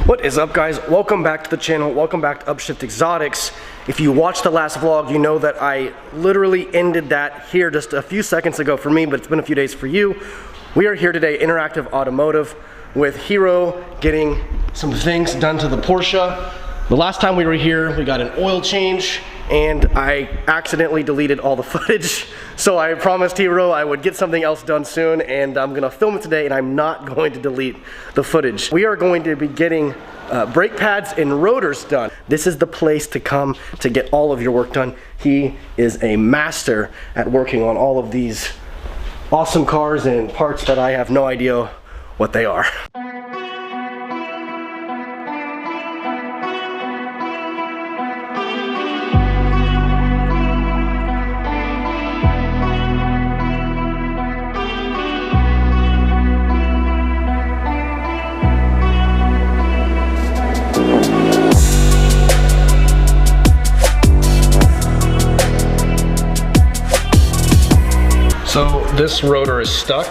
What is up, guys? Welcome back to the channel. Welcome back to Upshift Exotics. If you watched the last vlog, you know that I literally ended that here just a few seconds ago for me, but it's been a few days for you. We are here today, Interactive Automotive, with Hero getting some things done to the Porsche. The last time we were here, we got an oil change, and I accidentally deleted all the footage. So I promised Hero I would get something else done soon, and I'm gonna film it today, and I'm not going to delete the footage. We are going to be getting brake pads and rotors done. This is the place to come to get all of your work done. He is a master at working on all of these awesome cars and parts that I have no idea what they are. So this rotor is stuck.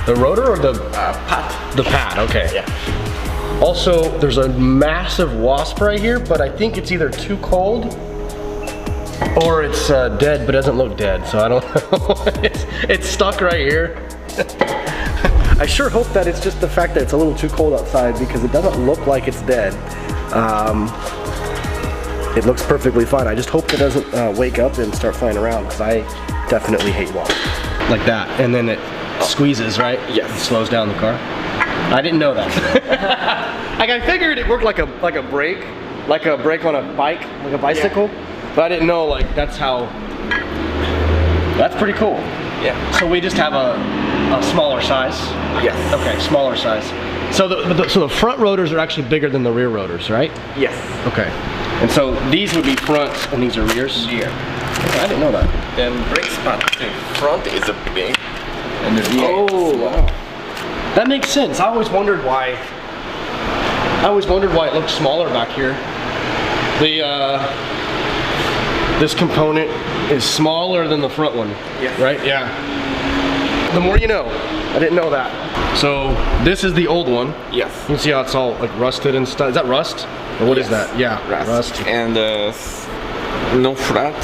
The rotor or the pad? The pad, okay. Yeah. Also, there's a massive wasp right here, but I think it's either too cold or it's dead, but doesn't look dead, so I don't know. it's stuck right here. I sure hope that it's just the fact that it's a little too cold outside, because it doesn't look like it's dead. It looks perfectly fine. I just hope it doesn't wake up and start flying around, because I definitely hate wasps. Like that, and then it squeezes, right? Yes. It slows down the car. I didn't know that. Like, I figured it worked like a brake on a bike, like a bicycle, yeah. But I didn't know like that's how. That's pretty cool. Yeah. So we just have a smaller size. Yes. Okay, smaller size. So the front rotors are actually bigger than the rear rotors, right? Yes. Okay. And so these would be fronts and these are rears? Yeah. I didn't know that. Then brake pad in front is a big and the rear. Oh, wow. That makes sense. I always wondered why it looked smaller back here. This component is smaller than the front one. Yes. Right? Yeah. The more you know. I didn't know that. So this is the old one. Yes. You can see how it's all like rusted and stuff. Is that rust? Or what is that? Yeah. Rust. And no flat.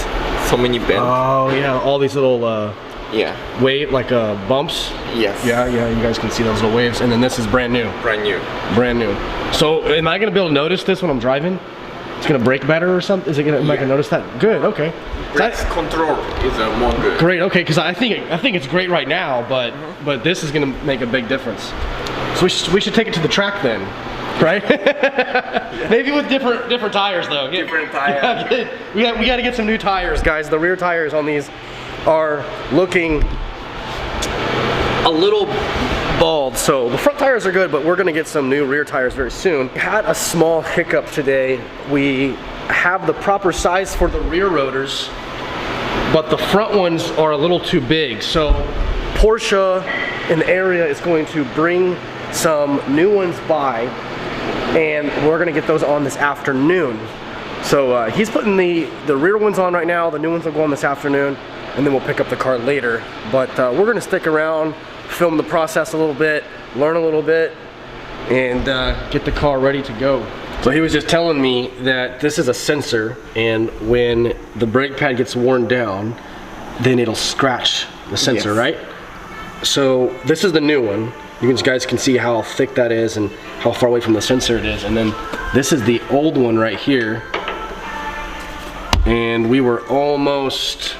So many bends. Oh yeah, all these little yeah. wave like bumps. Yes. Yeah, you guys can see those little waves. And then this is brand new. Brand new. Brand new. So am I gonna be able to notice this when I'm driving? It's gonna brake better or something? Is it gonna? Am I gonna notice that? Good. Okay. Brake control is more good. Great. Okay, because I think it's great right now, but this is gonna make a big difference. So we should take it to the track then. Right? Maybe with different tires though. Different tires. We got to get some new tires, guys. The rear tires on these are looking a little bald. So the front tires are good, but we're gonna get some new rear tires very soon. We had a small hiccup today. We have the proper size for the rear rotors, but the front ones are a little too big. So Porsche in the area is going to bring some new ones by, and we're gonna get those on this afternoon. So he's putting the rear ones on right now. The new ones will go on this afternoon, and then we'll pick up the car later. But we're gonna stick around, film the process a little bit, learn a little bit, and get the car ready to go. So he was just telling me that this is a sensor, and when the brake pad gets worn down, then it'll scratch the sensor, yes. Right? So this is the new one. You guys can see how thick that is and how far away from the sensor it is. And then this is the old one right here. And we were almost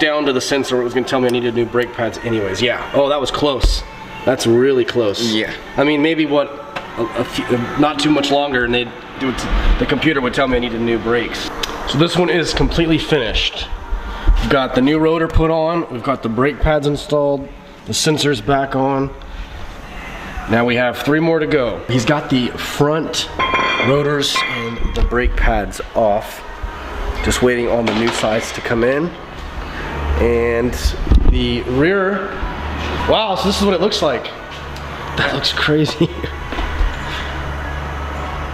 down to the sensor. It was gonna tell me I needed new brake pads anyways. Yeah, oh, that was close. That's really close. Yeah. I mean, maybe a few, not too much longer, and the computer would tell me I needed new brakes. So this one is completely finished. We've got the new rotor put on. We've got the brake pads installed. The sensor's back on. Now we have 3 more to go. He's got the front rotors and the brake pads off. Just waiting on the new sides to come in. And the rear, wow, so this is what it looks like. That looks crazy.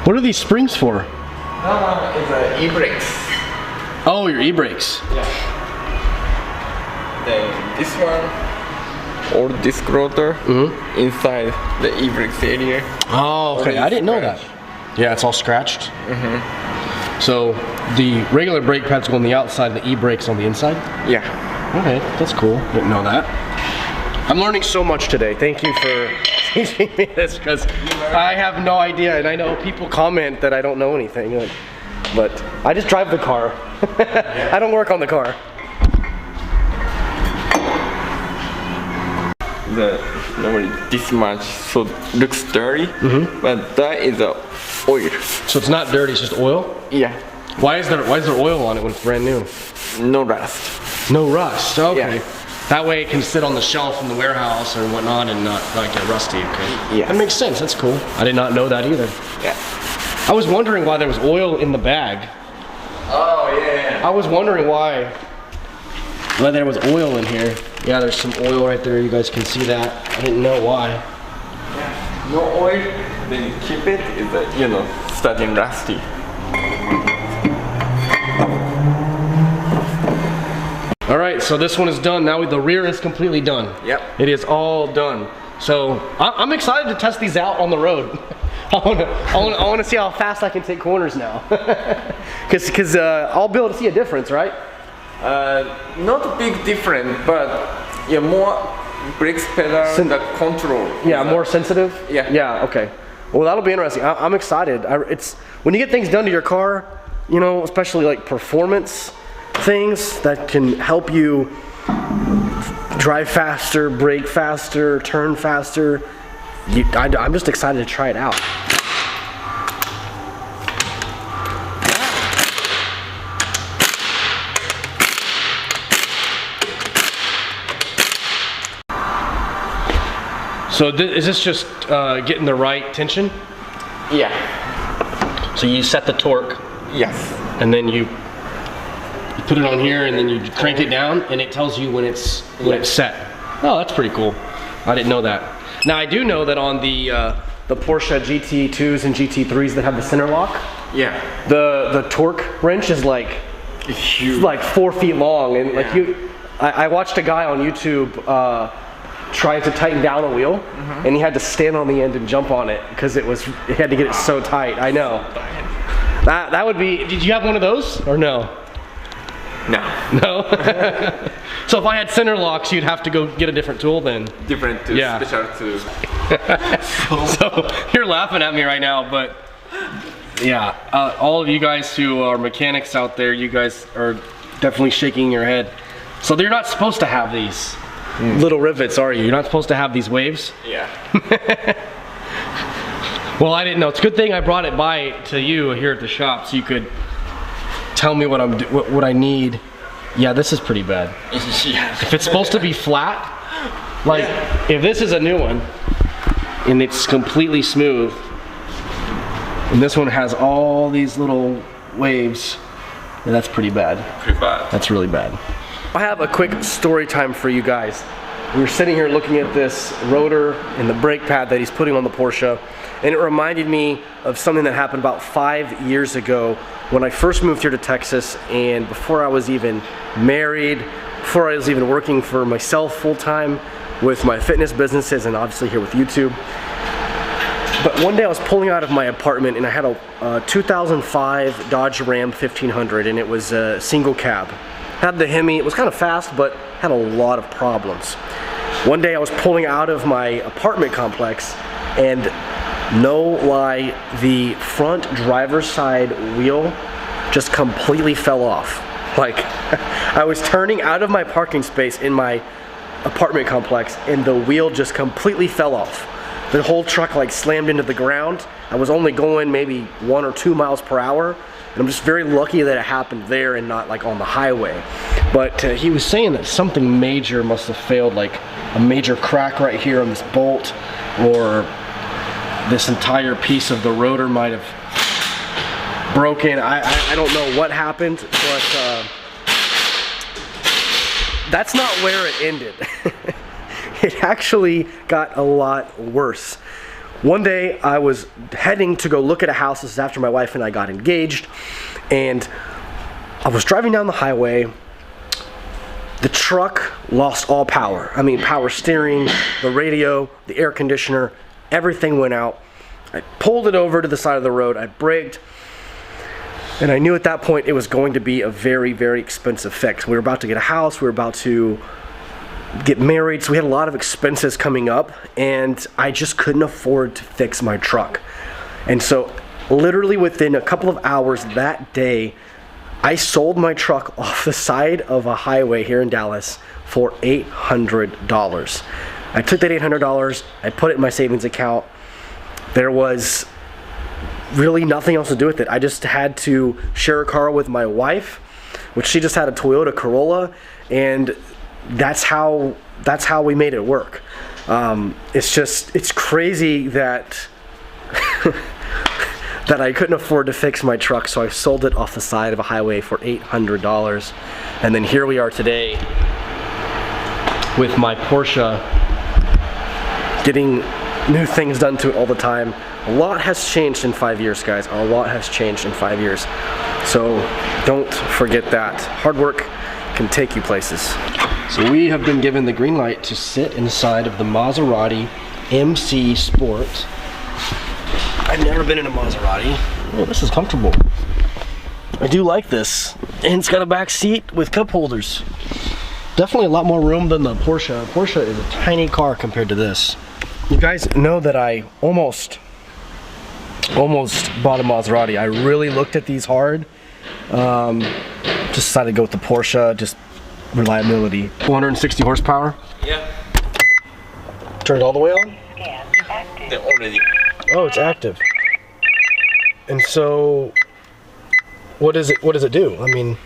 What are these springs for? It's e-brakes. Oh, your e-brakes. Yeah. Then this one old disc rotor inside the e-brakes area. Oh, okay. I didn't know that. Yeah, it's all scratched. So the regular brake pads go on the outside, the e-brakes on the inside? Yeah. Okay, that's cool. Didn't know that. I'm learning so much today. Thank you for teaching me this, because I have no idea, and I know people comment that I don't know anything, but I just drive the car. I don't work on the car. Normally this much, so looks dirty, but that is oil. So it's not dirty, it's just oil? Yeah. Why is there oil on it when it's brand new? No rust. No rust. Okay. Yeah. That way it can sit on the shelf in the warehouse or whatnot and not get rusty. Okay. Yes. That makes sense. That's cool. I did not know that either. Yeah. I was wondering why there was oil in the bag. Oh yeah. I was wondering why there was oil in here. Yeah, there's some oil right there. You guys can see that. I didn't know why. Yeah. No oil, then you keep it, it's starting rusty. All right, so this one is done. Now the rear is completely done. Yep. It is all done. So I'm excited to test these out on the road. I want to see how fast I can take corners now. Because I'll be able to see a difference, right? Not a big difference, but yeah, more brakes pedal, the control. Yeah, more sensitive? Yeah. Yeah, okay. Well, that'll be interesting. I'm excited. It's when you get things done to your car, especially like performance things that can help you drive faster, brake faster, turn faster. I'm just excited to try it out. So is this just getting the right tension? Yeah. So you set the torque. Yes. And then you put it on here, and then you crank it down, and it tells you when it's set. Oh, that's pretty cool. I didn't know that. Now I do know that on the Porsche GT2s and GT3s that have the center lock, yeah, the torque wrench is like huge, like 4 feet long, and like I watched a guy on YouTube trying to tighten down a wheel, and he had to stand on the end and jump on it because he had to get it so tight. I know. That would be. Did you have one of those or no? No. No? So if I had center locks, you'd have to go get a different tool then? Different tools, yeah. Special tools. So you're laughing at me right now, but yeah, all of you guys who are mechanics out there, you guys are definitely shaking your head. So you're not supposed to have these little rivets, are you? You're not supposed to have these waves? Yeah. Well, I didn't know. It's a good thing I brought it by to you here at the shop so you could tell me what I need. Yeah, this is pretty bad. Yeah. If it's supposed to be flat, like if this is a new one and it's completely smooth, and this one has all these little waves, then that's pretty bad. Pretty bad. That's really bad. I have a quick story time for you guys. We were sitting here looking at this rotor and the brake pad that he's putting on the Porsche, and it reminded me of something that happened about 5 years ago when I first moved here to Texas, and before I was even married, before I was even working for myself full-time with my fitness businesses and obviously here with YouTube. But one day I was pulling out of my apartment and I had a 2005 Dodge Ram 1500, and it was a single cab. Had the Hemi, it was kind of fast, but had a lot of problems. One day I was pulling out of my apartment complex, and no lie, the front driver's side wheel just completely fell off. Like, I was turning out of my parking space in my apartment complex, and the wheel just completely fell off. The whole truck like slammed into the ground. I was only going maybe 1 or 2 miles per hour, and I'm just very lucky that it happened there and not like on the highway. But he was saying that something major must have failed, like a major crack right here on this bolt, or this entire piece of the rotor might have broken. I don't know what happened, but that's not where it ended. It actually got a lot worse. One day I was heading to go look at a house. This is after my wife and I got engaged, and I was driving down the highway, the truck lost all power. I mean, power steering, the radio, the air conditioner, everything went out. I pulled it over to the side of the road, I braked, and I knew at that point it was going to be a very, very expensive fix. We were about to get a house, we were about to get married, so we had a lot of expenses coming up, and I just couldn't afford to fix my truck. And so literally within a couple of hours that day, I sold my truck off the side of a highway here in Dallas for $800. I took that $800, I put it in my savings account. There was really nothing else to do with it. I just had to share a car with my wife, which she just had a Toyota Corolla, and that's how we made it work. It's crazy that that I couldn't afford to fix my truck, so I sold it off the side of a highway for $800. And then here we are today with my Porsche, getting new things done to it all the time. A lot has changed in 5 years, guys. A lot has changed in 5 years. So don't forget that. Hard work can take you places. So we have been given the green light to sit inside of the Maserati MC Sport. I've never been in a Maserati. Oh, this is comfortable. I do like this. And it's got a back seat with cup holders. Definitely a lot more room than the Porsche. Porsche is a tiny car compared to this. You guys know that I almost bought a Maserati. I really looked at these hard. Just decided to go with the Porsche, just reliability. 460 horsepower. Yeah. Turned all the way on? They're already. Oh, it's active. And so, what does it do? I mean,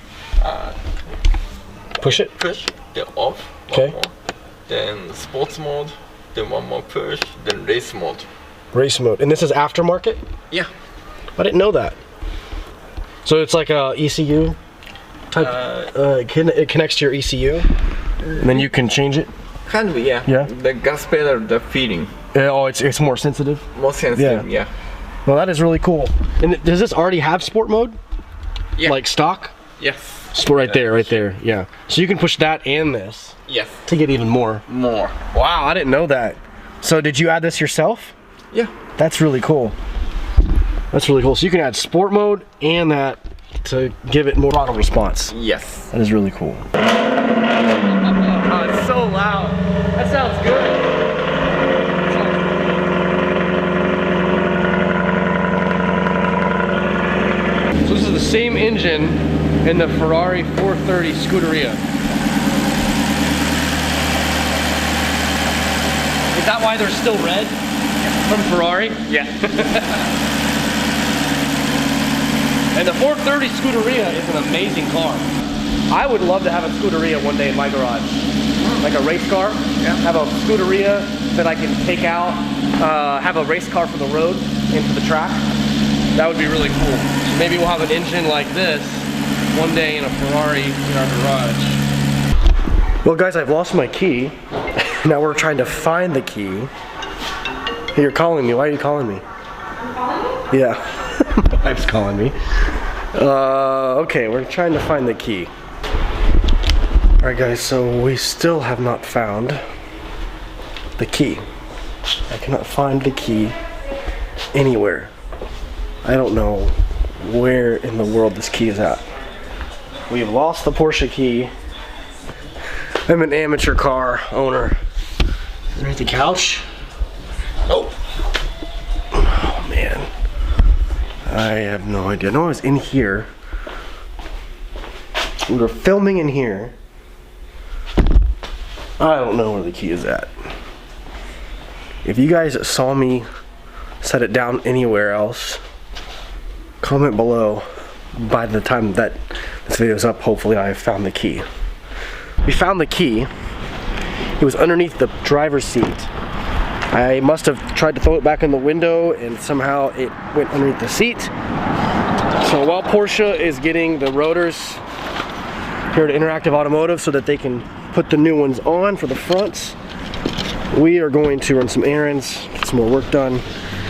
push it? Push, then off. Okay. More. Then sports mode, then one more push, then race mode. Race mode. And this is aftermarket? Yeah. I didn't know that. So it's like a ECU type, it connects to your ECU, and then you can change it? Kind of, yeah. Yeah? The gas pedal, the feeling. Oh, it's more sensitive? More sensitive, yeah. Well, that is really cool. And does this already have sport mode? Yeah. Like stock? Yes. Sport right there, yeah. So you can push that and this Yes. to get even more. More. Wow, I didn't know that. So did you add this yourself? Yeah. That's really cool. That's really cool. So you can add sport mode and that to give it more throttle response. Yes. That is really cool. Oh, it's so loud. That sounds good. So this is the same engine in the Ferrari 430 Scuderia. Is that why they're still red? From Ferrari? Yeah. And the 430 Scuderia is an amazing car. I would love to have a Scuderia one day in my garage. Like a race car. Yeah. Have a Scuderia that I can take out, have a race car for the road into the track. That would be really cool. So maybe we'll have an engine like this one day in a Ferrari in our garage. Well guys, I've lost my key. Now we're trying to find the key. Hey, you're calling me. Why are you calling me? You're calling me? Yeah. My wife's calling me. Okay, we're trying to find the key. Alright guys, so we still have not found the key. I cannot find the key anywhere. I don't know where in the world this key is at. We have lost the Porsche key. I'm an amateur car owner. Underneath the couch? Oh. Oh man. I have no idea. I know I was in here. We were filming in here. I don't know where the key is at. If you guys saw me set it down anywhere else, comment below. By the time that this video is up, hopefully I have found the key. We found the key. It was underneath the driver's seat. I must have tried to throw it back in the window and somehow it went underneath the seat. So while Porsche is getting the rotors here to Interactive Automotive so that they can put the new ones on for the fronts, we are going to run some errands, get some more work done.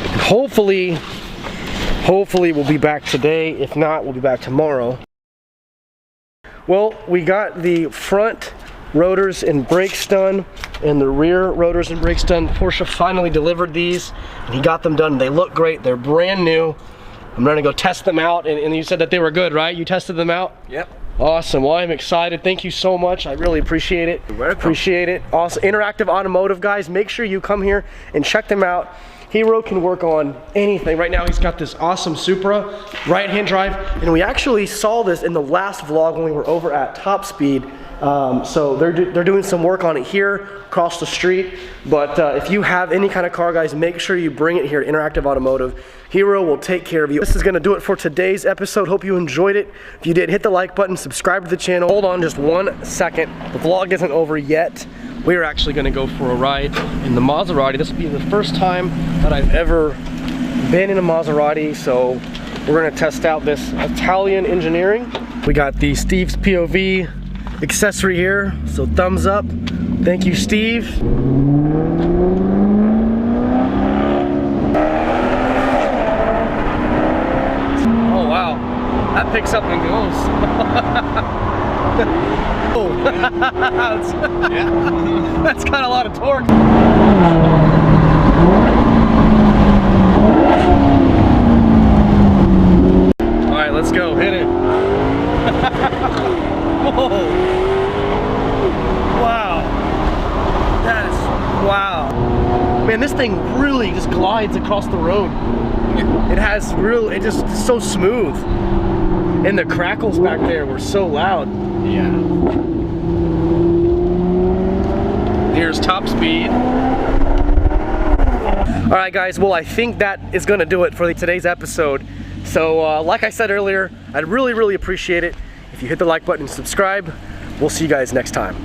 And hopefully we'll be back today. If not, we'll be back tomorrow. Well, we got the front rotors and brakes done, and the rear rotors and brakes done. Porsche finally delivered these, and he got them done. They look great. They're brand new. I'm gonna go test them out, and you said that they were good, right? You tested them out? Yep. Awesome. Well, I'm excited. Thank you so much. I really appreciate it. You're welcome. Appreciate it. Also, Interactive Automotive, guys, make sure you come here and check them out. Hero can work on anything. Right now, he's got this awesome Supra right-hand drive, and we actually saw this in the last vlog when we were over at Top Speed. So they're doing some work on it here across the street. But if you have any kind of car, guys, make sure you bring it here to Interactive Automotive. Hero will take care of you. This is gonna do it for today's episode. Hope you enjoyed it. If you did, hit the like button, subscribe to the channel. Hold on just 1 second. The vlog isn't over yet. We are actually gonna go for a ride in the Maserati. This will be the first time that I've ever been in a Maserati, so we're gonna test out this Italian engineering. We got the Steve's POV accessory here, so thumbs up. Thank you, Steve. Oh wow, that picks up and goes. Oh, that's got a lot of torque. All right, let's go, hit it. Whoa. Wow. That is, wow. Man, this thing really just glides across the road. It has real, it just it's so smooth. And the crackles back there were so loud. Yeah. Here's Top Speed. All right, guys, well, I think that is gonna do it for today's episode. So like I said earlier, I'd really appreciate it if you hit the like button and subscribe. We'll see you guys next time.